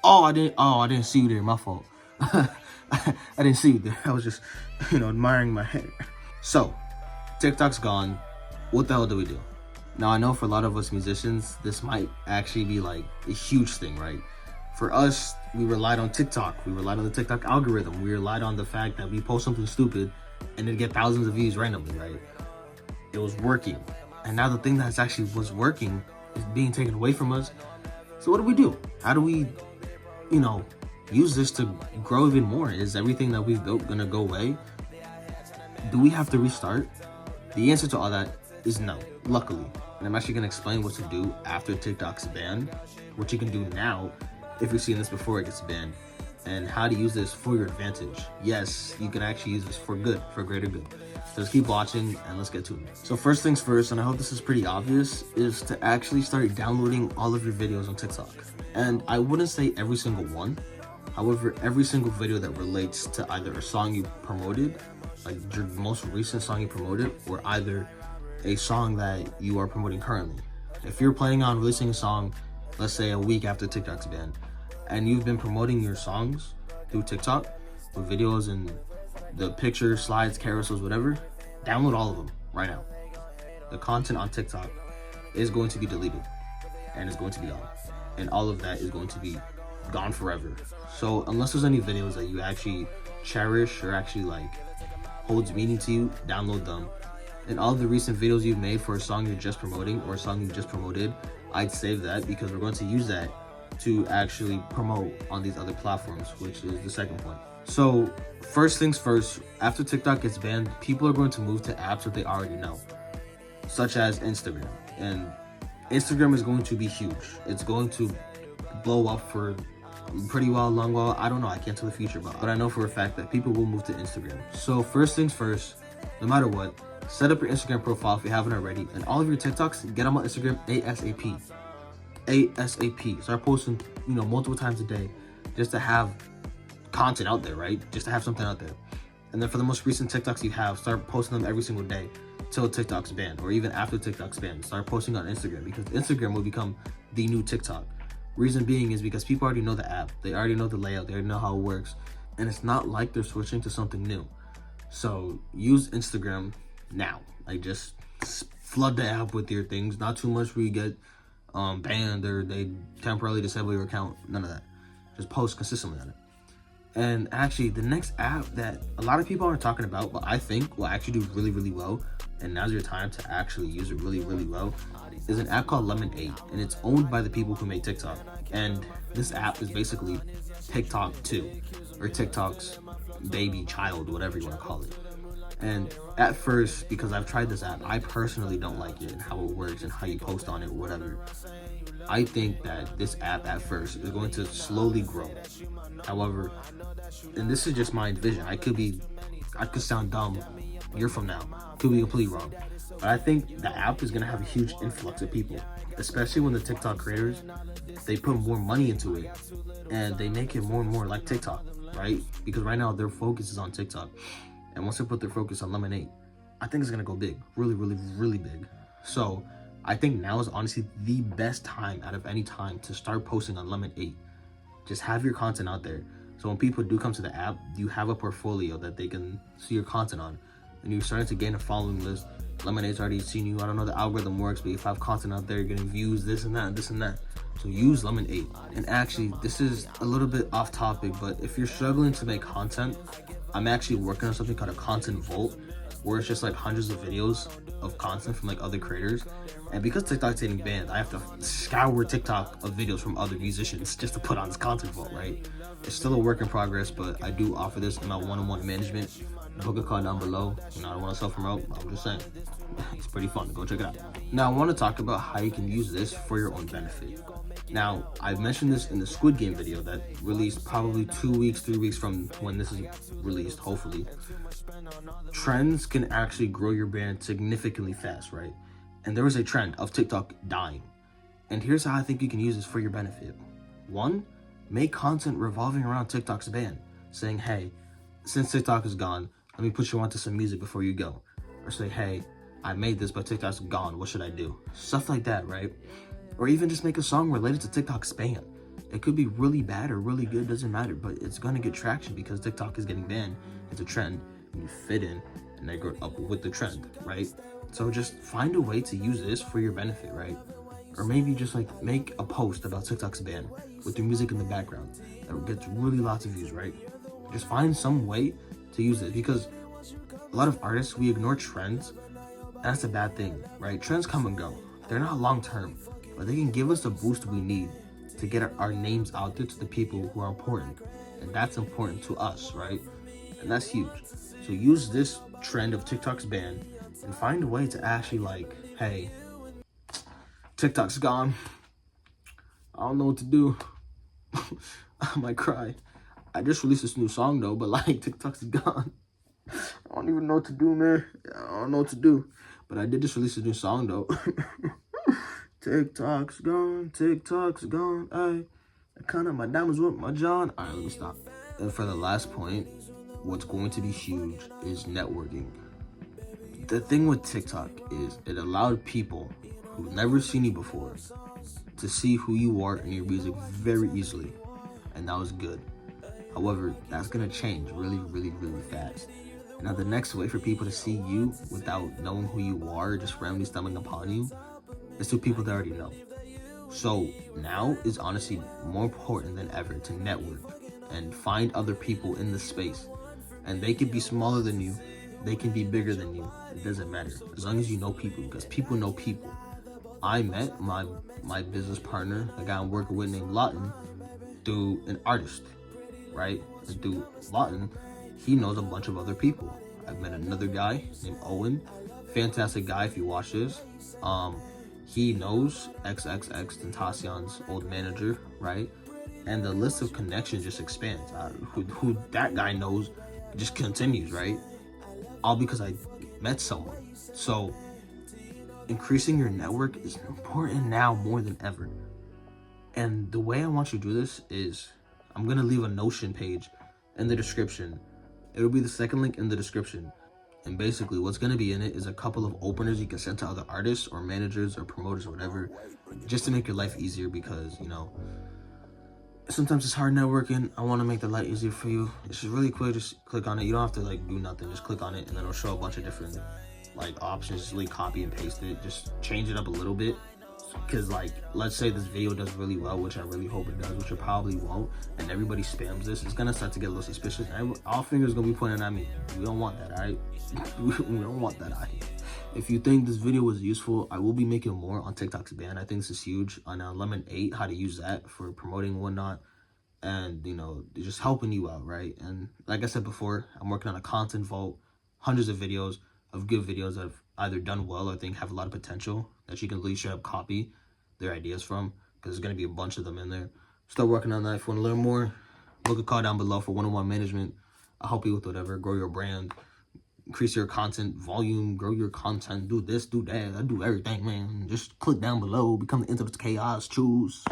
I didn't see you there. My fault. I didn't see you there. I was just, admiring my hair. So, TikTok's gone. What the hell do we do? Now, I know for a lot of us musicians, this might actually be like a huge thing, right? For us, we relied on TikTok. We relied on the TikTok algorithm. We relied on the fact that we post something stupid and then get thousands of views randomly, right? It was working. And now the thing that's actually was working is being taken away from us. So what do? How do we, use this to grow even more? Is everything that we've built gonna go away? Do we have to restart? The answer to all that is no, luckily. And I'm actually gonna explain what to do after TikTok's banned, what you can do now if you're seeing this before it gets banned, and how to use this for your advantage. Yes, you can actually use this for good, for greater good. So just keep watching and let's get to it. So first things first, and I hope this is pretty obvious, is to actually start downloading all of your videos on TikTok. And I wouldn't say every single one. However, every single video that relates to either a song you promoted, like your most recent song you promoted, or either a song that you are promoting currently. If you're planning on releasing a song, let's say a week after TikTok's banned, and you've been promoting your songs through TikTok with videos and the pictures, slides, carousels, whatever, download all of them right now. The content on TikTok is going to be deleted and it's going to be gone. And all of that is going to be gone forever. So unless there's any videos that you actually cherish or actually like holds meaning to you, download them. And all of the recent videos you've made for a song you're just promoting or a song you just promoted, I'd save that because we're going to use that to actually promote on these other platforms, which is the second point. So first things first, after TikTok gets banned, people are going to move to apps that they already know, such as Instagram. And Instagram is going to be huge. It's going to blow up for pretty well, long while. I don't know, I can't tell the future, but I know for a fact that people will move to Instagram. So first things first, no matter what, set up your Instagram profile if you haven't already, and all of your TikToks, get them on Instagram ASAP. ASAP. Start posting, multiple times a day, just to have content out there, right? Just to have something out there. And then for the most recent TikToks you have, start posting them every single day till TikTok's banned, or even after TikTok's banned. Start posting on Instagram because Instagram will become the new TikTok. Reason being is because people already know the app, they already know the layout, they already know how it works, and it's not like they're switching to something new. So use Instagram now. Like just flood the app with your things. Not too much where you get banned or they temporarily disable your account. None of that. Just post consistently on it. And actually, the next app that a lot of people aren't talking about, but I think will actually do really, really well, and now's your time to actually use it really, really well, is an app called Lemonade, and it's owned by the people who made TikTok. And this app is basically TikTok 2, or TikTok's baby child, whatever you want to call it. And at first, because I've tried this app, I personally don't like it and how it works and how you post on it or whatever. I think that this app at first is going to slowly grow. However, and this is just my vision, I could sound dumb a year from now, could be completely wrong, but I think the app is going to have a huge influx of people, especially when the TikTok creators, they put more money into it and they make it more and more like TikTok, right? Because right now their focus is on TikTok, and once they put their focus on Lemonade, I think it's going to go big, really, really, really big. So I think now is honestly the best time out of any time to start posting on Lemonade. Just have your content out there. So when people do come to the app, you have a portfolio that they can see your content on. And you're starting to gain a following list. Lemonade's already seen you. I don't know the algorithm works, but if I have content out there, you're getting views, this and that, this and that. So use Lemonade. And actually, this is a little bit off topic, but if you're struggling to make content, I'm actually working on something called a content vault, where it's just like hundreds of videos of content from like other creators. And because TikTok's getting banned, I have to scour TikTok of videos from other musicians just to put on this content vault, right? It's still a work in progress, but I do offer this in my one-on-one management. Book a call down below. I don't want to self-promote, I'm just saying. It's pretty fun, go check it out. Now I want to talk about how you can use this for your own benefit. Now, I mentioned this in the Squid Game video that released probably 2 weeks, 3 weeks from when this is released, hopefully. Trends can actually grow your brand significantly fast, right? And there is a trend of TikTok dying. And here's how I think you can use this for your benefit. 1, make content revolving around TikTok's ban, saying, hey, since TikTok is gone, let me put you onto some music before you go. Or say, hey, I made this, but TikTok's gone, what should I do? Stuff like that, right? Or even just make a song related to TikTok's ban. It could be really bad or really good, doesn't matter, but it's gonna get traction because TikTok is getting banned. It's a trend, and you fit in, and they go up with the trend, right? So just find a way to use this for your benefit, right? Or maybe just like make a post about TikTok's ban with your music in the background that gets really lots of views, right? Just find some way to use it, because a lot of artists, we ignore trends. That's a bad thing, right? Trends come and go. They're not long term, but they can give us the boost we need to get our names out there to the people who are important. And that's important to us, right? And that's huge. So use this trend of TikTok's ban and find a way to actually like, hey, TikTok's gone. I don't know what to do. I might cry. I just released this new song though, but like TikTok's gone. I don't even know what to do, man. I don't know what to do. But I did just release a new song though. TikTok's gone, TikTok's gone. I count up my diamonds with my John. All right, let me stop. And for the last point, what's going to be huge is networking. The thing with TikTok is it allowed people who've never seen you before to see who you are in your music very easily, and that was good. However, that's gonna change really, really, really fast. Now, the next way for people to see you without knowing who you are, just randomly stumbling upon you, is through people they already know. So now is honestly more important than ever to network and find other people in the space. And they could be smaller than you, they can be bigger than you. It doesn't matter as long as you know people, because people know people. I met my business partner, the guy I'm working with named Lawton, through an artist, right? And through Lawton, he knows a bunch of other people. I've met another guy named Owen, fantastic guy if you watch this. He knows XXX Tentacion's old manager, right? And the list of connections just expands. Who that guy knows just continues, right? All because I met someone. So increasing your network is important now more than ever. And the way I want you to do this is I'm gonna leave a Notion page in the description. It'll be the second link in the description. And basically what's gonna be in it is a couple of openers you can send to other artists or managers or promoters or whatever, just to make your life easier, because, you know, sometimes it's hard networking. I want to make the life easier for you. It's just really quick. Just click on it. You don't have to like do nothing. Just click on it, and then it'll show a bunch of different like options. Just really copy and paste it. Just change it up a little bit. Because like, let's say this video does really well, which I really hope it does, which it probably won't, and everybody spams this, it's gonna start to get a little suspicious. All fingers gonna be pointing at me. We don't want that, all right? We don't want that, all right? If you think this video was useful, I will be making more on TikTok's ban. I think this is huge on Lemon 8, how to use that for promoting and whatnot, and you know, just helping you out, right? And like I said before, I'm working on a content vault, hundreds of videos of good videos that have either done well or I think have a lot of potential that you can really straight up copy their ideas from, because there's going to be a bunch of them in there. Start working on that. If you want to learn more, book a call down below for one-on-one management. I'll help you with whatever. Grow your brand, increase your content volume, grow your content, do this, do that. I do everything, man. Just click down below, become the Internet's Chaos, choose.